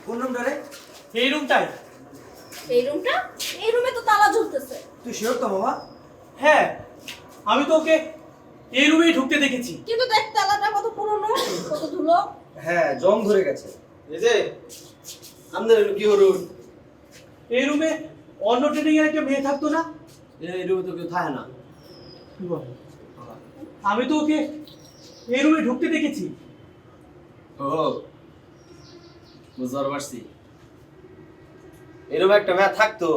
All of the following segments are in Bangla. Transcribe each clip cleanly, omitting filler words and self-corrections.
কোন রুমটা রে? এই রুমটাই। এই রুমটা? এই রুমে তো তালা ঝুলতেছে। তুই শিওর তো মামা? হ্যাঁ, আমি তো ওকে এই রুমেই ঢুকতে দেখেছি। কিন্তু দেখ তালাটা কত পুরনো, কত ধুলো। হ্যাঁ, জং ধরে গেছে। এই যে আমাদের কি হরুন? এই রুমে অন্য ট্রেনিং এর একটা মেয়ে থাকতো না? এই রুমে তো কেউ থাকে না। কি বলে? আমি তো ওকে এই রুমে ঢুকতে দেখেছি। ও বুঝতে পারছি। এরকম একটা মেয়ে থাকতো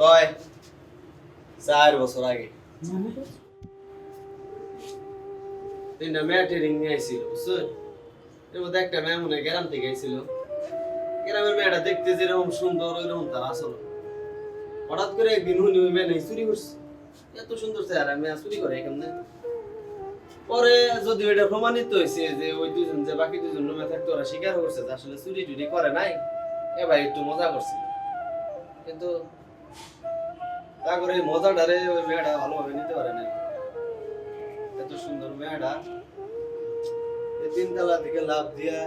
তয় 4 বছর আগে। তিনটা মেয়ে ট্রেনিং নিয়ে আইছিল বুঝছেন? এর মধ্যে একটা মেয়ে মনে হয় গ্রাম থেকে আইছিল। গ্রামের মেয়েটা দেখতে যেরকম সুন্দর ওইরকম তার আসল। হঠাৎ করে একদিন উনি ওই মেয়ে চুরি করছে। এত সুন্দর চেহারা মেয়ে চুরি করে কেমনে? পরে যদি এটা প্রমাণিত হয়েছে যে ওই দুজন যে বাকি দুজন রুমে থাকতো ওরা স্বীকার করছে যে আসলে চুরি টুরি করে নাই, এ ভাই একটু মজা করছিল। কিন্তু তা করে এই মজাটারে ওই মেয়েটা ভালোভাবে নিতে পারে না। এত সুন্দর মেয়েটা এই 3 তলা থেকে লাফ দিয়া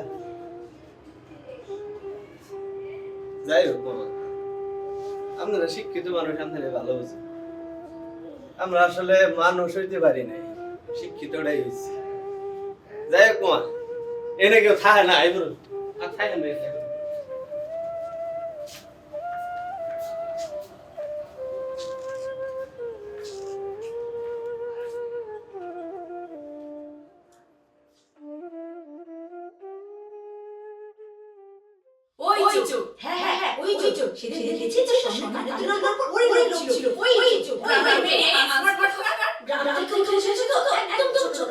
যাই হোক বাবা, আপনারা শিক্ষিত মানুষ, আপনারা ভালো বুঝেন। আমরা আসলে মানুষ হইতে পারি নাই, শিক্ষিতটাই হয়েছি। যাই হোক মা, এনে কেউ থাকে না এই বলুন আর থাকে না। ওই চো হ্যাঁ হ্যাঁ হ্যাঁ ওই চো সেদিন দেখেছি তো সামনে কানে তুলে আমার উপর ওই লোক ছিল ওই চো আমার পাঠা গ্রাম থেকে উঠে এসেছে তো একদম ছোট